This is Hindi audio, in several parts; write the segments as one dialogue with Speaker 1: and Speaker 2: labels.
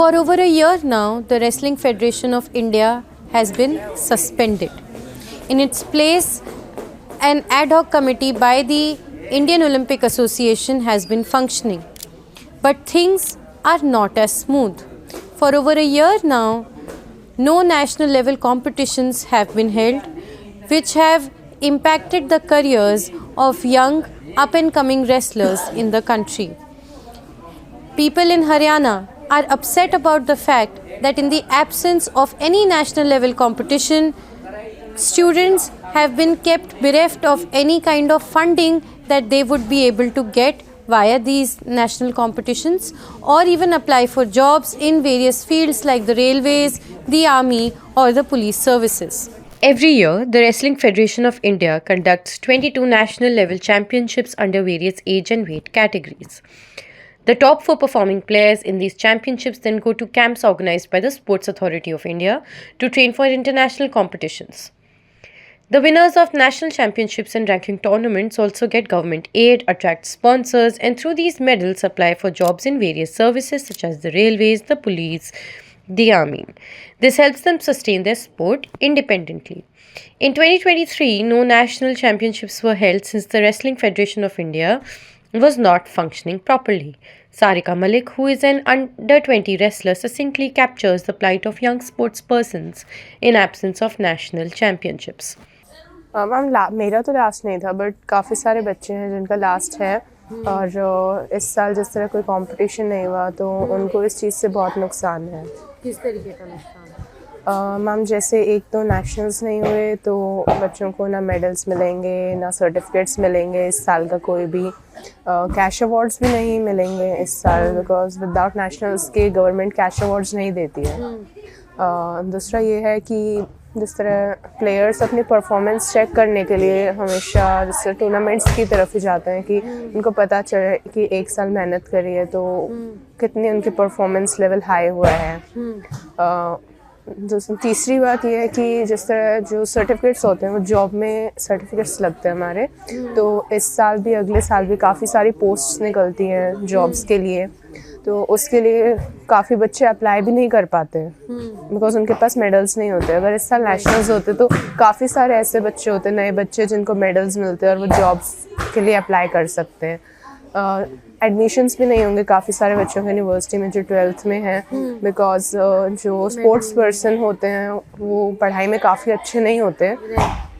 Speaker 1: For over a year now, the Wrestling Federation of India has been suspended. In its place, an ad hoc committee by the Indian Olympic Association has been functioning. But things are not as smooth. For over a year now, no national level competitions have been held, which have impacted the careers of young up and coming wrestlers in the country. People in Haryana are upset about the fact that in the absence of any national level competition, students have been kept bereft of any kind of funding that they would be able to get via these national competitions or even apply for jobs in various fields like the railways, the army or the police services. Every year, the Wrestling Federation of India conducts 22 national level championships under various age and weight categories. The top 4 performing players in these championships then go to camps organized by the Sports Authority of India to train for international competitions. The winners of national championships and ranking tournaments also get government aid, attract sponsors, and through these medals apply for jobs in various services such as the railways, the police, the army. This helps them sustain their sport independently. In 2023, no national championships were held since the Wrestling Federation of India was not functioning properly. Sarika Malik, who is an under-20 wrestler, succinctly captures the plight of young sportspersons in absence of national championships.
Speaker 2: Ma'am मेरा तो लास्ट नहीं था बट काफ़ी सारे बच्चे हैं जिनका लास्ट है और इस साल जिस तरह कोई कंपटीशन नहीं हुआ तो उनको इस चीज़ से बहुत नुकसान है।
Speaker 1: किस तरीके का नुकसान?
Speaker 2: मैम जैसे एक तो नेशनल्स नहीं हुए तो बच्चों को ना मेडल्स मिलेंगे ना सर्टिफिकेट्स मिलेंगे इस साल का कोई भी कैश अवार्ड्स भी नहीं मिलेंगे इस साल बिकॉज विदाउट नेशनल्स के गवर्नमेंट कैश अवार्ड्स नहीं देती है। दूसरा ये है कि जिस तरह प्लेयर्स अपनी परफॉर्मेंस चेक करने के लिए हमेशा जिस तरह टूर्नामेंट्स की तरफ ही जाते हैं कि उनको पता चले कि एक साल मेहनत करी है तो कितनी उनकी परफॉर्मेंस लेवल हाई हुआ है। तीसरी बात यह है कि जिस तरह जो सर्टिफिकेट्स होते हैं वो जॉब में सर्टिफिकेट्स लगते हैं हमारे, तो इस साल भी अगले साल भी काफ़ी सारी पोस्ट्स निकलती हैं जॉब्स के लिए, तो उसके लिए काफ़ी बच्चे अप्लाई भी नहीं कर पाते हैं बिकॉज उनके पास मेडल्स नहीं होते। अगर इस साल नेशनल्स होते तो काफ़ी सारे ऐसे बच्चे होते, नए बच्चे जिनको मेडल्स मिलते हैं और वो जॉब्स के लिए अप्लाई कर सकते हैं। एडमिशन्स भी नहीं होंगे काफ़ी सारे बच्चों के यूनिवर्सिटी में जो 12th में हैं बिकॉज जो स्पोर्ट्स पर्सन होते हैं वो पढ़ाई में काफ़ी अच्छे नहीं होते।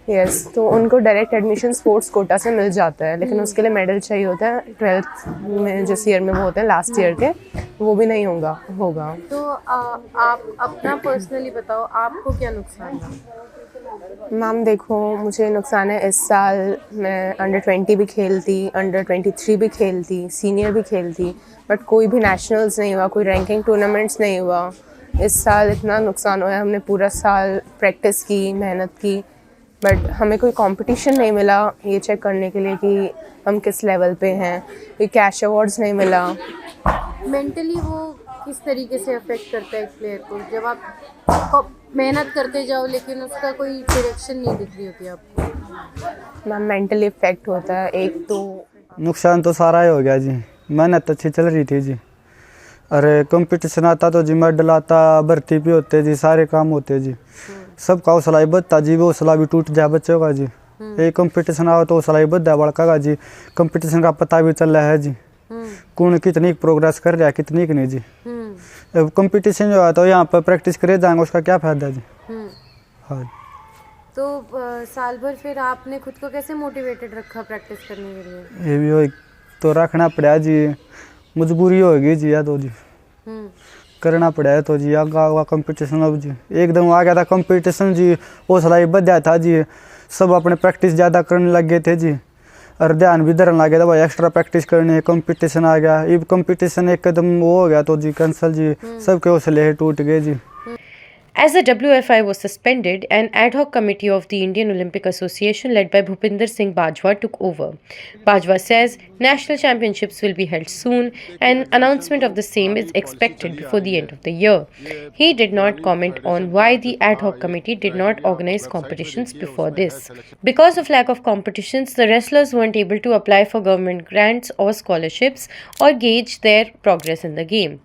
Speaker 2: यस तो उनको डायरेक्ट एडमिशन स्पोर्ट्स कोटा से मिल जाता है, लेकिन उसके लिए मेडल चाहिए होता है 12th में जिस ईयर में वो होते हैं लास्ट ईयर के, वो भी नहीं होगा।
Speaker 1: तो आप अपना पर्सनली बताओ, आपको क्या नुकसान है?
Speaker 2: मैम देखो मुझे नुकसान है, इस साल मैं अंडर 20 भी खेलती, अंडर 23 भी खेलती, सीनियर भी खेलती, बट कोई भी नेशनल्स नहीं हुआ, कोई रैंकिंग टूर्नामेंट्स नहीं हुआ। इस साल इतना नुकसान हुआ है, हमने पूरा साल प्रैक्टिस की, मेहनत की, बट हमें कोई कंपटीशन नहीं मिला ये चेक करने के लिए कि हम किस लेवल पे हैं, कोई कैश अवार्ड्स नहीं मिला।
Speaker 1: मेंटली वो किस तरीके से अफेक्ट करता है एक प्लेयर को जब आप मेहनत करते जाओ लेकिन उसका कोई डायरेक्शन नहीं दिख रही होती आपको?
Speaker 2: मैम मेंटली इफेक्ट होता है। एक तो
Speaker 3: नुकसान तो सारा ही हो गया जी, मेहनत अच्छी चल रही थी जी, अरे कंपटीशन आता तो जी मेडल आता, भर्ती भी होते जी, सारे काम होते जी, सबका हौसला ही बदता जी, वो हौसला भी टूट जाए बच्चों का जी। एक कंपटीशन आओ तो हौसला ही बदता बड़का का जी, कंपटीशन का पता भी चल रहा है जी कौन कितनी प्रोग्रेस कर रहा है कितनी की नहीं जी। अब कंपटीशन जो है तो यहाँ पर प्रैक्टिस करे जाएंगे उसका क्या फायदा जी। हाँ
Speaker 1: तो साल भर फिर आपने खुद को कैसे मोटिवेटेड रखा प्रैक्टिस करने के लिए?
Speaker 3: ये भी हो तो रखना पड़ा जी, मजबूरी होगी जी या तो जी करना पड़ा है तो जी। आगा कंपटीशन अब जी एकदम आ गया था कंपटीशन जी, हौसला ही बढ़ गया था जी, सब अपने प्रैक्टिस ज़्यादा करने लग गए थे जी, और ध्यान भी धरने लग गया था भाई एक्स्ट्रा प्रैक्टिस करनी है। कंपटीशन आ गया, ये कंपटीशन एक कदम वो हो गया तो जी कैंसल जी, सबके हौसले टूट गए जी।
Speaker 1: As the WFI was suspended, an ad hoc committee of the Indian Olympic Association led by Bhupinder Singh Bajwa took over. Bajwa says national championships will be held soon and announcement of the same is expected before the end of the year. He did not comment on why the ad hoc committee did not organize competitions before this. Because of lack of competitions, the wrestlers weren't able to apply for government grants or scholarships or gauge their progress in the game.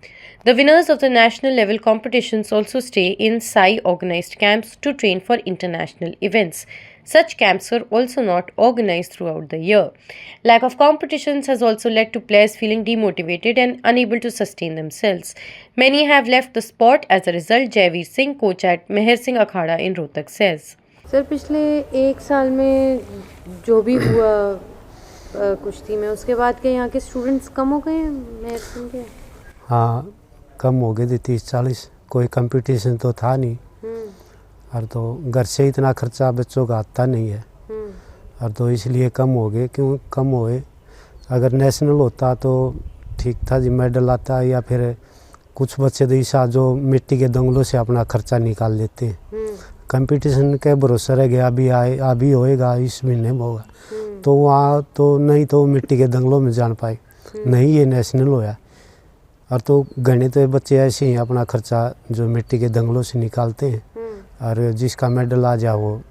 Speaker 1: The winners of the national level competitions also stay in SAI organized camps to train for international events. Such camps were also not organized throughout the year. Lack of competitions has also led to players feeling demotivated and unable to sustain themselves. Many have left the sport as a result, Jaiveer Singh, coach at Meher Singh Akhada in Rohtak, says.
Speaker 4: Sir पिछले एक साल में जो भी हुआ कुश्ती में, उसके बाद के यहाँ के स्टूडेंट्स कम हो गए मेहर सिंह के?
Speaker 5: हाँ, कम हो गए थे 30-40। कोई कंपटीशन तो था नहीं, और तो घर से इतना खर्चा बच्चों का आता नहीं है, और तो इसलिए कम हो गए। क्यों कम हुए? अगर नेशनल होता तो ठीक था जी, मेडल आता, या फिर कुछ बच्चे तो ऐसा जो मिट्टी के दंगलों से अपना खर्चा निकाल लेते हैं। कंपटीशन के भरोसे रह गया, अभी होएगा, इस महीने में होगा, तो वहाँ तो नहीं तो मिट्टी के दंगलों में जान पाए, नहीं ये नेशनल होया। और तो घने तो बच्चे ऐसे ही अपना खर्चा जो मिट्टी के दंगलों से निकालते हैं, और जिसका मेडल आ जाए वो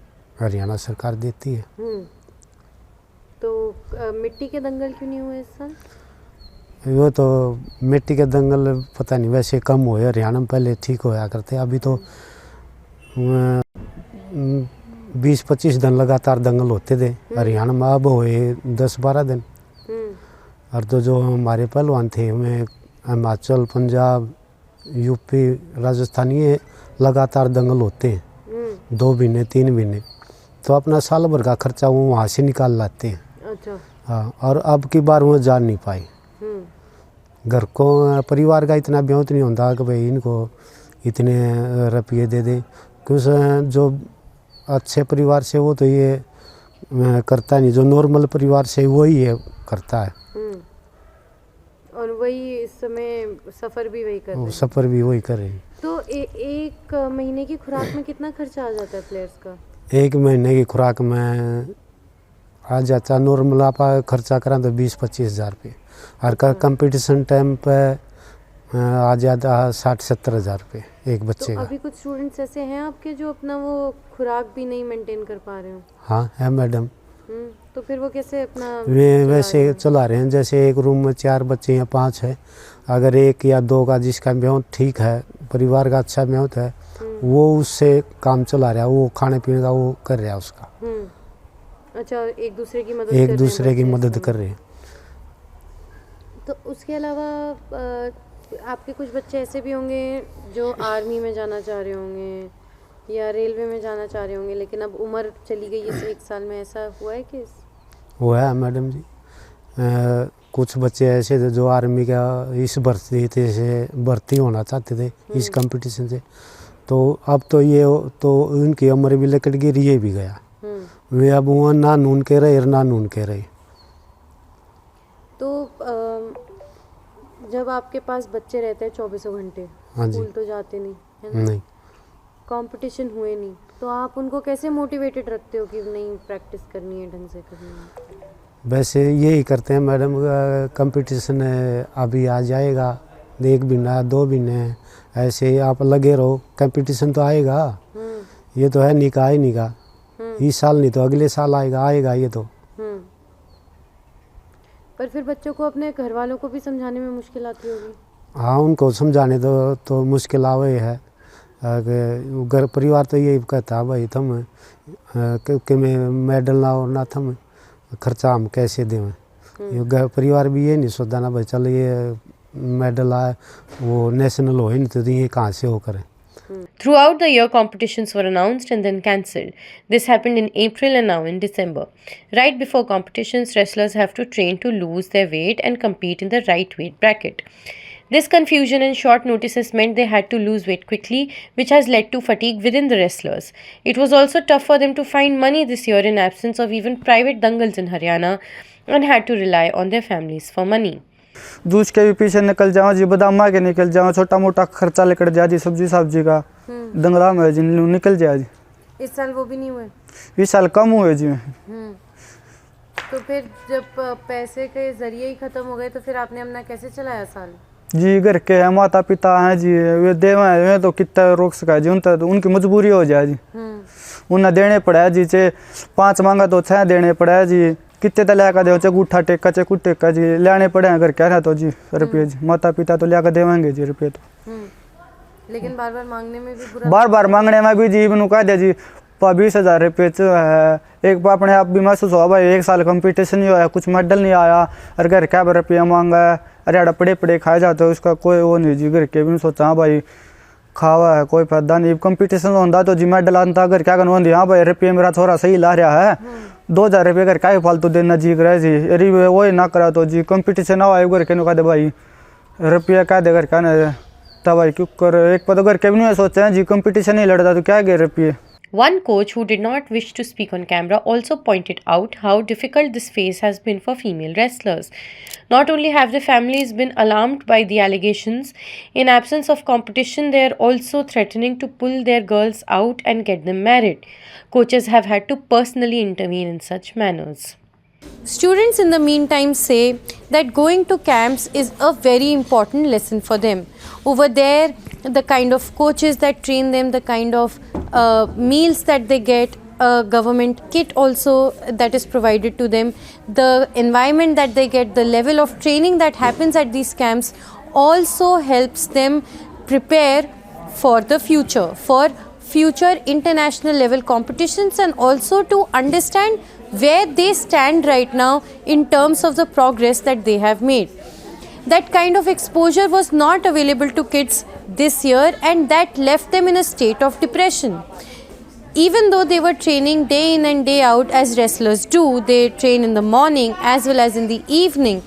Speaker 5: हरियाणा सरकार देती है।
Speaker 4: तो मिट्टी के दंगल क्यों नहीं हुए इस साल?
Speaker 5: वो तो मिट्टी के दंगल पता नहीं, वैसे कम हुए। हरियाणा में पहले ठीक होया करते, अभी तो 20-25 दिन लगातार दंगल होते थे हरियाणा में, अब हुए 10-12 दिन। और तो जो हमारे पहलवान थे हमें हिमाचल, पंजाब, यूपी, राजस्थान, ये लगातार दंगल होते हैं 2 महीने 3 महीने, तो अपना साल भर का खर्चा वो वहाँ से निकाल लाते हैं।
Speaker 4: अच्छा।
Speaker 5: हाँ, और अब की बार वो जान नहीं पाए। घर को परिवार का इतना ब्योत नहीं होता कि भाई इनको इतने रुपये दे दे। कुछ जो अच्छे परिवार से वो तो ये करता नहीं, जो नॉर्मल परिवार से वो ही ये करता है।
Speaker 4: और वही इस समय सफ़र भी वही कर रहे हैं।
Speaker 5: सफ़र भी वही कर रहे हैं।
Speaker 4: तो एक महीने की खुराक में कितना खर्चा आ जाता है प्लेयर्स का? एक
Speaker 5: महीने की खुराक में आ जाता, नॉर्मल आप खर्चा करा तो 20-25 हज़ार रुपये, और का कंपटीशन टाइम पे आ जाता 60-70 हज़ार रुपये एक बच्चे का।
Speaker 4: अभी कुछ स्टूडेंट्स ऐसे हैं आपके जो अपना वो खुराक भी नहीं मेंटेन कर पा रहे हो?
Speaker 5: हाँ है मैडम।
Speaker 4: तो फिर वो कैसे अपना
Speaker 5: वे वैसे चला रहे हैं, जैसे एक रूम में 4 बच्चे या 5 है, अगर 1 या 2 का जिसका ब्याह ठीक है, परिवार का अच्छा ब्याह है, वो उससे काम चला रहा है, वो खाने पीने का वो कर रहा है उसका।
Speaker 4: अच्छा, एक दूसरे की मदद कर रहे हैं। तो उसके अलावा आपके कुछ बच्चे ऐसे भी होंगे जो आर्मी में जाना चाह रहे होंगे या रेलवे में जाना चाह रहे होंगे, लेकिन अब उम्र चली गई है 1 साल में, ऐसा हुआ है केस?
Speaker 5: हुआ है मैडम जी। कुछ बच्चे ऐसे थे जो आर्मी का इस भर्ती होना चाहते थे इस कंपटीशन से, तो अब तो ये तो उनकी उम्र भी लकड़ गिर ये भी गया, वे अब वहाँ ना नून के रहे ना नून के रहे।
Speaker 4: तो जब आपके पास बच्चे रहते हैं 24 घंटे,
Speaker 5: हाँ जी,
Speaker 4: स्कूल तो जाते नहीं है ना? नहीं, कंपटीशन हुए नहीं, तो आप उनको कैसे मोटिवेटेड रखते हो कि नहीं प्रैक्टिस करनी है, ढंग से करनी है?
Speaker 5: वैसे यही करते हैं मैडम, कंपटीशन अभी आ जाएगा, 1 महीना 2 महीने ऐसे ही आप लगे रहो, कंपटीशन तो आएगा। ये तो है निकाह ही निकाह, इस साल नहीं तो अगले साल आएगा ये तो।
Speaker 4: पर फिर बच्चों को अपने घर वालों को भी समझाने में मुश्किल आती होगी?
Speaker 5: हाँ, उनको समझाने तो मुश्किल आवे है। घर परिवार तो यही कहता भाई तुम कि मैं मेडल ना हो ना थम खर्चा हम कैसे दें। घर परिवार भी ये नहीं सोचता ना भाई चल ये मेडल आए वो नेशनल हो ही नहीं तो ये कहाँ से हो करे।
Speaker 1: Throughout the year, competitions were announced and then cancelled. This happened in April and now in December. Right before competitions, wrestlers have to train to lose their weight and compete in the right weight bracket. This confusion and short notices meant they had to lose weight quickly, which has led to fatigue within the wrestlers. It was also tough for them to find money this year in absence of even private dangals in Haryana, and had to rely on their families for money.
Speaker 3: Juice के भी पीछे निकल जाओ जी, बादाम के निकल जाओ, छोटा मोटा खर्चा लेकर जा जी, सब्जी का दंगला में जी निकल जाए जी।
Speaker 4: इस साल वो भी नहीं हुए?
Speaker 3: इस साल कम हुए जी।
Speaker 4: तो फिर जब पैसे के जरिए ही खत्म हो गए तो फिर आपने अपना कैसे चलाया साल?
Speaker 3: जी घर के है, माता पिता हैं जी, वे देवे तो कितना रोक सका जी, उनकी मजबूरी हो जाए जी, उन्हें देने पड़ा जी, 5 मांगा तो 6 देने पड़ा जी, कितने तो लिया दे चे गुठा टेका चे कुछ टेका जी लेने पड़े हैं घर क्या था तो जी रुपये जी माता पिता तो लिया देवेंगे जी रुपये तो
Speaker 4: लेकिन बार बार मांगने में भी बुरा
Speaker 3: बार बार मांगने में भी जी बनू कह दे जी 20,000 रुपये है एक अपने आप भी महसूस हुआ भाई 1 साल कंपटीशन नहीं होया कुछ मेडल नहीं आया और घर क्या रुपया मांगा है अरे अड़ा पड़े पड़े खाए जाते हो उसका कोई वो नहीं जी घर के भी सोचा हाँ भाई खावा है कोई फायदा नहीं कंपटीशन होता तो जी मेडल आता अगर क्या करना होती हाँ भाई रुपये मेरा थोड़ा सही ला रहा है 2,000 रुपये अगर क्या फालतू देना जी करे जी अरे वही ना करा तो जी कंपटीशन ना आए घर के कह दे भाई रुपया क्या दे घर क्या ना तब भाई क्यों कर एक पता घर के भी नहीं सोचते हैं जी कंपटीशन नहीं लड़ता तो क्या गए रुपये।
Speaker 1: One coach who did not wish to speak on camera also pointed out how difficult this phase has been for female wrestlers. Not only have the families been alarmed by the allegations, in absence of competition, they are also threatening to pull their girls out and get them married. Coaches have had to personally intervene in such manners. Students in the meantime say that going to camps is a very important lesson for them. Over there, the kind of coaches that train them, the kind of meals that they get, government kit also that is provided to them, the environment that they get, the level of training that happens at these camps also helps them prepare for the future, for future international level competitions, and also to understand where they stand right now in terms of the progress that they have made. That kind of exposure was not available to kids this year, and that left them in a state of depression. Even though they were training day in and day out as wrestlers do, they train in the morning as well as in the evening,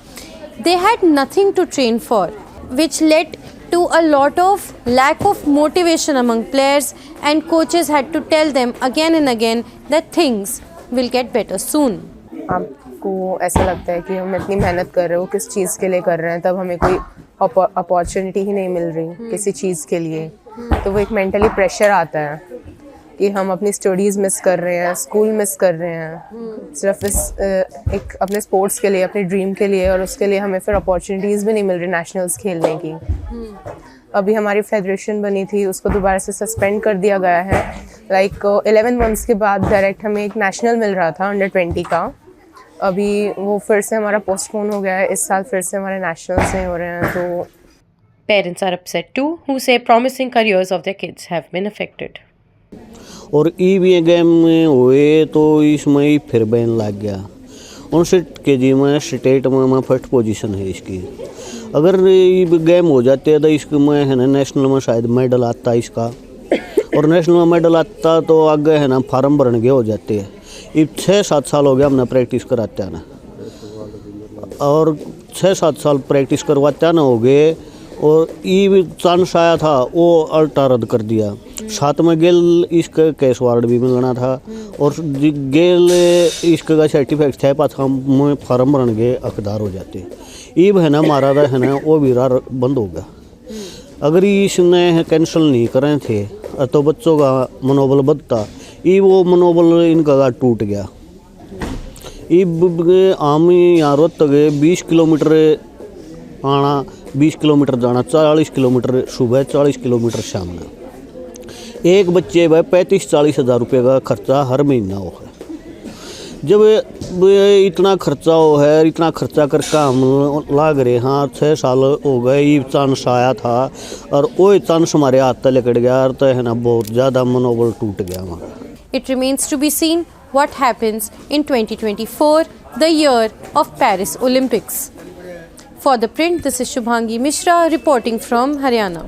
Speaker 1: they had nothing to train for, which led to a lot of lack of motivation among players, and coaches had to tell them again and again that things will get better soon.
Speaker 2: आपको ऐसा लगता है कि हम इतनी मेहनत कर रहे हो किस चीज़ के लिए कर रहे हैं, तब हमें कोई अपॉर्चुनिटी ही नहीं मिल रही किसी चीज़ के लिए, तो वो एक मेंटली प्रेशर आता है कि हम अपनी स्टडीज़ मिस कर रहे हैं, स्कूल मिस कर रहे हैं, सिर्फ इस एक अपने स्पोर्ट्स के लिए, अपने ड्रीम के लिए, और उसके लिए हमें फिर अपॉर्चुनिटीज़ भी नहीं मिल रही नेशनल्स खेलने की। अभी हमारी फेडरेशन बनी थी, उसको दोबारा से सस्पेंड कर दिया गया है। लाइक 11 मंथ्स के बाद डायरेक्ट हमें एक नेशनल मिल रहा था अंडर 20 का, अभी वो फिर से हमारा पोस्टपोन हो गया है, इस साल फिर से हमारे नेशनल्स नहीं हो रहे हैं। तो
Speaker 1: Parents are upset too, who say promising careers of their kids have been affected.
Speaker 6: और ईवी गेम में हुए तो इसमें ही फिर बैन लग गया। 59 kg में स्टेट में फर्स्ट पोजीशन है इसकी। अगर ये गेम हो जाते हैं तो इसके में है ना नेशनल में शायद मेडल आता इसका, और नेशनल में मेडल आता तो आगे है ना फार्म भरने के हो जाते हैं। ये 6-7 साल हो गया हमने प्रैक्टिस कराते हैं ना, और 6-7 साल प्रैक्टिस करवाते हैं ना हो गए, और ये भी चांस आया था वो अल्टा रद्द कर दिया। साथ में गेल इसका कैश वार्ड भी मिलना था, और गेल इसका का सर्टिफिकेट था पास हम फार्म भरने के हकदार हो जाते। ये है ना मारा था है ना वो भी बंद हो गया। अगर इसने कैंसिल नहीं करे थे तो बच्चों का मनोबल बढ़ता, ये वो मनोबल इनका टूट गया। ये आम यहाँ रोज तक 20 किलोमीटर आना, 20 किलोमीटर जाना, 40 किलोमीटर सुबह, 40 किलोमीटर शाम में। एक बच्चे भाई 35-40 हज़ार रुपये का खर्चा हर महीना हो है। जब इतना खर्चा हो है, इतना खर्चा करके हम लाग रहे, हाँ 6 साल हो गए, ये चांस आया था और वो चांस हमारे हाथ तक लकड़ गया, तो है ना बहुत ज़्यादा मनोबल टूट गया हमारा।
Speaker 1: It remains to be seen what happens in 2024, the year of Paris Olympics. For The Print, this is Shubhangi Mishra reporting from Haryana.